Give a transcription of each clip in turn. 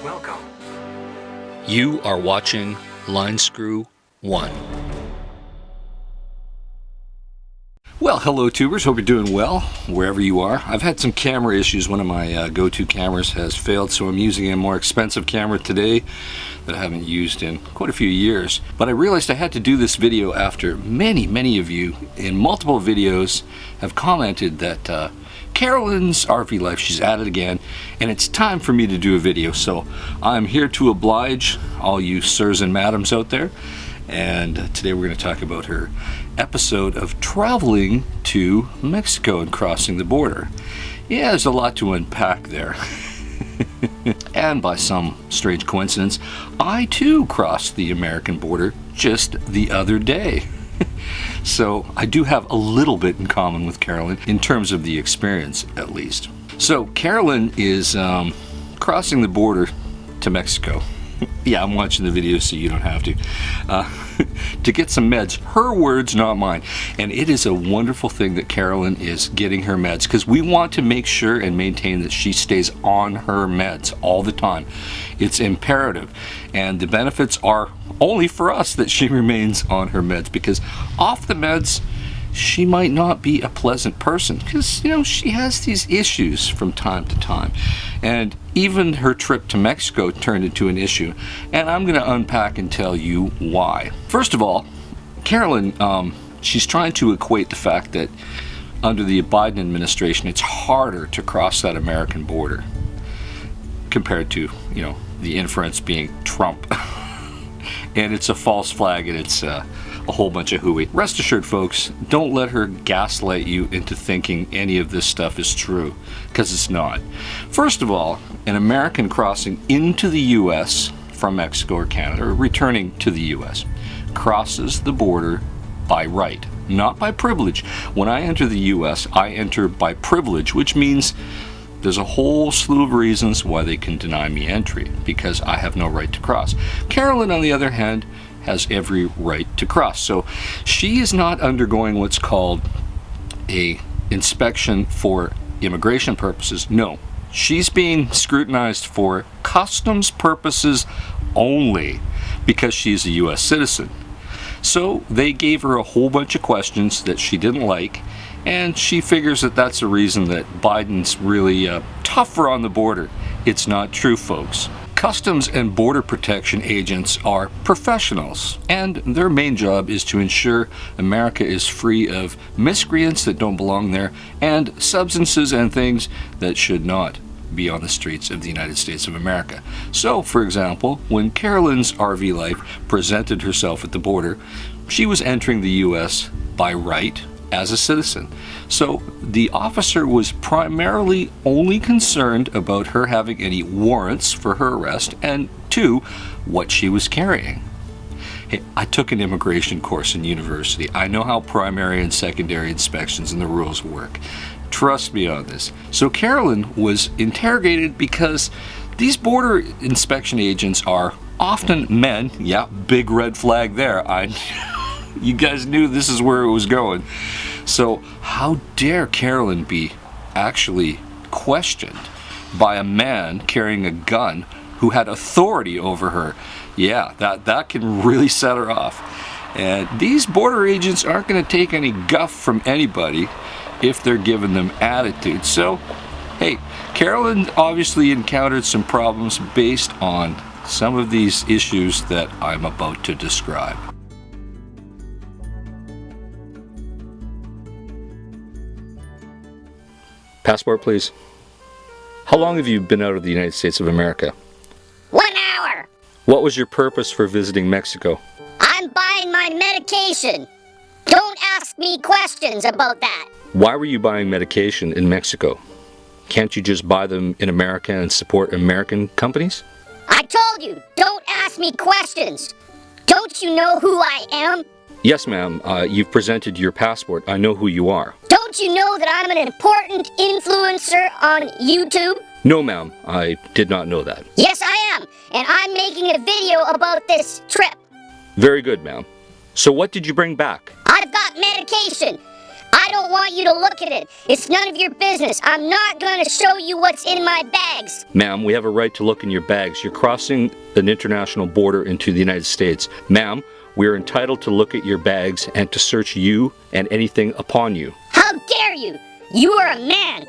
Welcome. You are watching Line Screw 1. Well, hello tubers, hope you're doing well wherever you are. I've had some camera issues. One of my go-to cameras has failed, so I'm using a more expensive camera today that I haven't used in quite a few years. But I realized I had to do this video after many of you in multiple videos have commented that Carolyn's RV life, she's at it again, and it's time for me to do a video. So I'm here to oblige all you sirs and madams out there. And today we're going to talk about her episode of traveling to Mexico and crossing the border. Yeah, there's a lot to unpack there. And by some strange coincidence, I too crossed the American border just the other day. So I do have a little bit in common with Carolyn, in terms of the experience at least. So Carolyn is crossing the border to Mexico. Yeah, I'm watching the video so you don't have to get some meds. Her words, not mine. And it is a wonderful thing that Carolyn is getting her meds, because we want to make sure and maintain that she stays on her meds all the time. It's imperative. And the benefits are only for us that she remains on her meds, because off the meds, she might not be a pleasant person, because, you know, she has these issues from time to time. And even her trip to Mexico turned into an issue, and I'm going to unpack and tell you why. First of all, Carolyn, she's trying to equate the fact that under the Biden administration, it's harder to cross that American border compared to, you know, the inference being Trump. And it's a false flag, and it's a whole bunch of hooey. Rest assured, folks, don't let her gaslight you into thinking any of this stuff is true, because it's not. First of all, an American crossing into the U.S. from Mexico or Canada, or returning to the U.S., crosses the border by right, not by privilege. When I enter the U.S., I enter by privilege, which means there's a whole slew of reasons why they can deny me entry, because I have no right to cross. Carolyn, on the other hand, has every right to cross. So she is not undergoing what's called a inspection for immigration purposes. No, she's being scrutinized for customs purposes only, because she's a U.S. citizen. So they gave her a whole bunch of questions that she didn't like, and she figures that that's the reason that Biden's really tougher on the border. It's not true, folks. Customs and Border Protection agents are professionals, and their main job is to ensure America is free of miscreants that don't belong there, and substances and things that should not be on the streets of the United States of America. So, for example, when Carolyn's RV life presented herself at the border, she was entering the U.S. by right as a citizen. So the officer was primarily only concerned about her having any warrants for her arrest, and two, what she was carrying. Hey, I took an immigration course in university. I know how primary and secondary inspections and the rules work. Trust me on this. So Carolyn was interrogated because these border inspection agents are often men. Yeah, big red flag there. You guys knew this is where it was going. So how dare Carolyn be actually questioned by a man carrying a gun who had authority over her? Yeah, that can really set her off. And these border agents aren't going to take any guff from anybody if they're giving them attitude. So, hey, Carolyn obviously encountered some problems based on some of these issues that I'm about to describe. Passport, please. How long have you been out of the United States of America? 1 hour. What was your purpose for visiting Mexico? I'm buying my medication. Don't ask me questions about that. Why were you buying medication in Mexico? Can't you just buy them in America and support American companies? I told you, don't ask me questions. Don't you know who I am? Yes, ma'am. You've presented your passport. I know who you are. Don't you know that I'm an important influencer on YouTube? No, ma'am. I did not know that. Yes, I am. And I'm making a video about this trip. Very good, ma'am. So what did you bring back? I've got medication. I don't want you to look at it. It's none of your business. I'm not going to show you what's in my bags. Ma'am, we have a right to look in your bags. You're crossing an international border into the United States. Ma'am, we are entitled to look at your bags and to search you and anything upon you. How dare you? You are a man.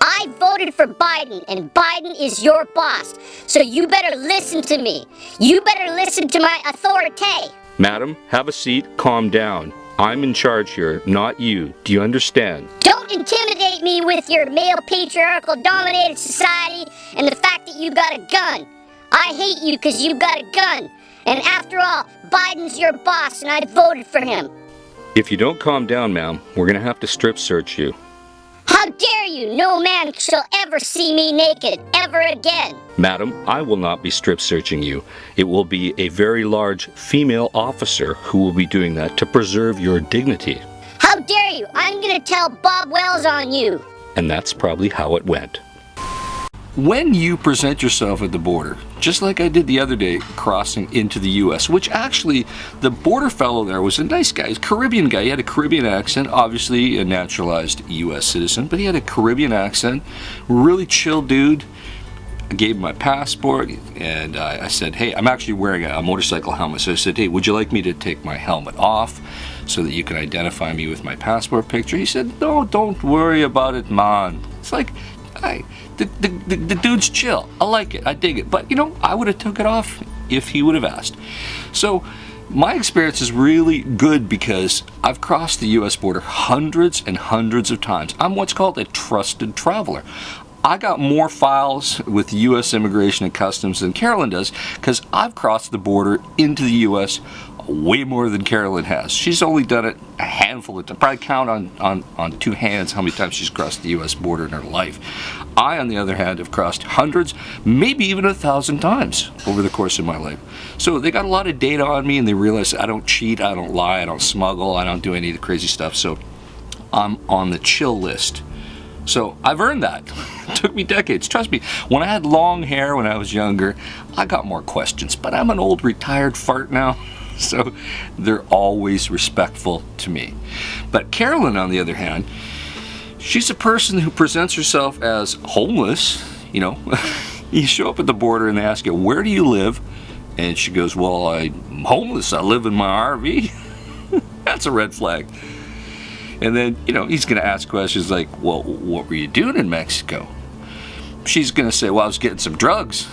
I voted for Biden, and Biden is your boss. So you better listen to me. You better listen to my authority. Madam, have a seat, calm down. I'm in charge here, not you. Do you understand? Don't intimidate me with your male patriarchal dominated society and the fact that you got a gun. I hate you because you got a gun. And after all, Biden's your boss and I voted for him. If you don't calm down, ma'am, we're going to have to strip search you. How dare you? No man shall ever see me naked, ever again. Madam, I will not be strip searching you. It will be a very large female officer who will be doing that to preserve your dignity. How dare you? I'm going to tell Bob Wells on you. And that's probably how it went. When you present yourself at the border, just like I did the other day crossing into the U.S., which actually the border fellow there was a nice guy, a Caribbean guy. He had a Caribbean accent, obviously a naturalized U.S. citizen, but he had a Caribbean accent, really chill dude. I gave him my passport, and I said, hey, I'm actually wearing a motorcycle helmet. So I said, hey, would you like me to take my helmet off so that you can identify me with my passport picture? He said, no, don't worry about it, man. It's like, the dude's chill. I like it. I dig it. But, you know, I would have took it off if he would have asked. So my experience is really good because I've crossed the U.S. border hundreds and hundreds of times. I'm what's called a trusted traveler. I got more files with U.S. Immigration and Customs than Carolyn does because I've crossed the border into the U.S. way more than Carolyn has. She's only done it a handful of times. Probably count on two hands how many times she's crossed the U.S. border in her life. I, on the other hand, have crossed hundreds, maybe even 1,000 times over the course of my life. So they got a lot of data on me, and they realize I don't cheat, I don't lie, I don't smuggle, I don't do any of the crazy stuff. So I'm on the chill list. So I've earned that. It took me decades. Trust me, when I had long hair when I was younger, I got more questions. But I'm an old retired fart now, so they're always respectful to me. But Carolyn, on the other hand, she's a person who presents herself as homeless. You know, you show up at the border and they ask you, where do you live? And she goes, well, I'm homeless. I live in my RV. That's a red flag. And then, you know, he's going to ask questions like, well, what were you doing in Mexico? She's going to say, well, I was getting some drugs,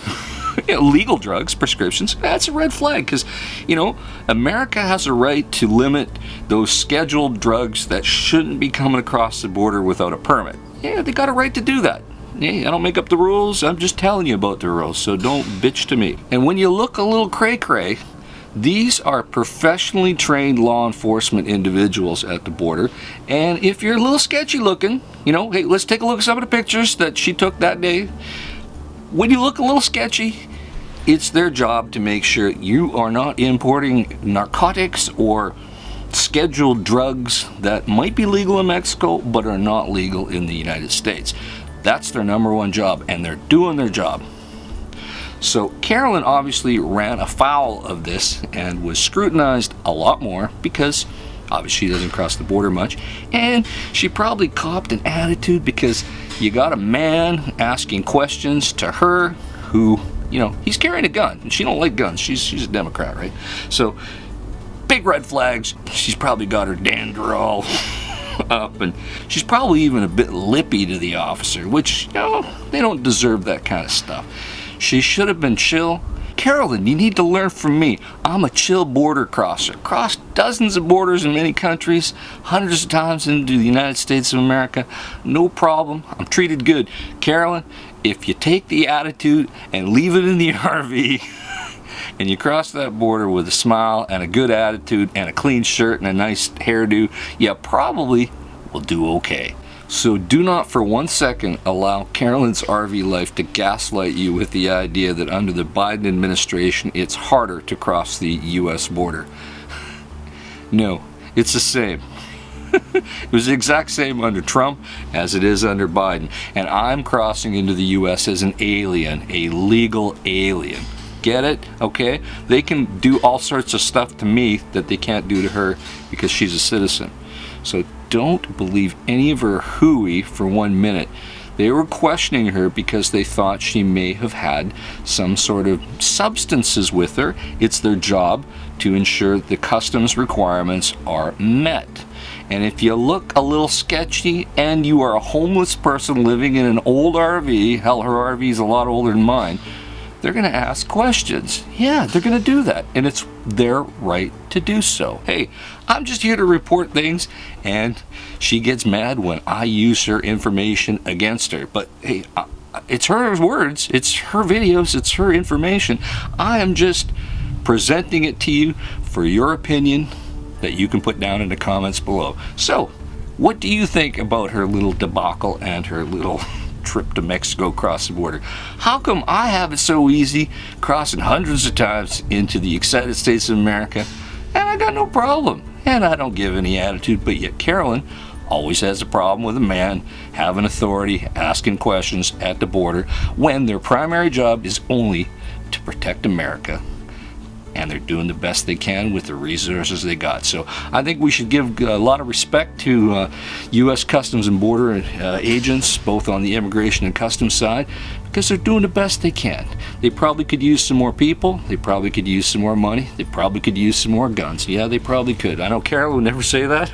you know, legal drugs, prescriptions. That's a red flag because, you know, America has a right to limit those scheduled drugs that shouldn't be coming across the border without a permit. Yeah, they got a right to do that. Yeah, I don't make up the rules. I'm just telling you about the rules, so don't bitch to me. And when you look a little cray-cray, these are professionally trained law enforcement individuals at the border. And if you're a little sketchy looking, you know, hey, let's take a look at some of the pictures that she took that day. When you look a little sketchy, it's their job to make sure you are not importing narcotics or scheduled drugs that might be legal in Mexico but are not legal in the United States. That's their number one job, and they're doing their job. So Carolyn obviously ran afoul of this and was scrutinized a lot more because obviously she doesn't cross the border much, and she probably copped an attitude because you got a man asking questions to her who, you know, he's carrying a gun and she don't like guns. She's a Democrat, right? So big red flags. She's probably got her dander all up, and she's probably even a bit lippy to the officer, which, you know, they don't deserve that kind of stuff. She should have been chill. Carolyn, you need to learn from me. I'm a chill border crosser. Crossed dozens of borders in many countries, hundreds of times into the United States of America. No problem. I'm treated good. Carolyn, if you take the attitude and leave it in the RV and you cross that border with a smile and a good attitude and a clean shirt and a nice hairdo, you probably will do okay. So do not for 1 second allow Carolyn's RV life to gaslight you with the idea that under the Biden administration it's harder to cross the U.S. border. No, it's the same. It was the exact same under Trump as it is under Biden. And I'm crossing into the U.S. as an alien, a legal alien. Get it? Okay? They can do all sorts of stuff to me that they can't do to her because she's a citizen. So don't believe any of her hooey for 1 minute. They were questioning her because they thought she may have had some sort of substances with her. It's their job to ensure the customs requirements are met. And if you look a little sketchy and you are a homeless person living in an old RV, hell, her RV is a lot older than mine, they're going to ask questions. Yeah, they're going to do that. And it's their right to do so. Hey, I'm just here to report things, and she gets mad when I use her information against her. But hey, it's her words, it's her videos, it's her information. I am just presenting it to you for your opinion that you can put down in the comments below. So, what do you think about her little debacle and her little trip to Mexico across the border? How come I have it so easy crossing hundreds of times into the United States of America and I got no problem and I don't give any attitude, but yet Carolyn always has a problem with a man having authority, asking questions at the border when their primary job is only to protect America, and they're doing the best they can with the resources they got. So I think we should give a lot of respect to U.S. Customs and Border agents, both on the immigration and customs side, because they're doing the best they can. They probably could use some more people. They probably could use some more money. They probably could use some more guns. Yeah, they probably could. I know Carolyn would never say that,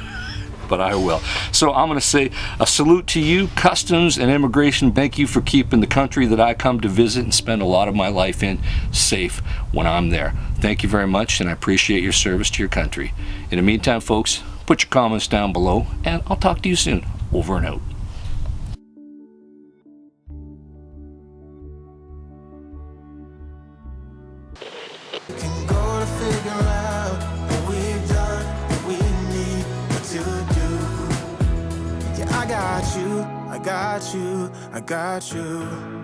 but I will. So I'm going to say a salute to you, Customs and Immigration. Thank you for keeping the country that I come to visit and spend a lot of my life in safe when I'm there. Thank you very much, and I appreciate your service to your country. In the meantime, folks, put your comments down below, and I'll talk to you soon. Over and out. Can go to figure out what we've done, what we need, what to do. Yeah, I got you, I got you, I got you.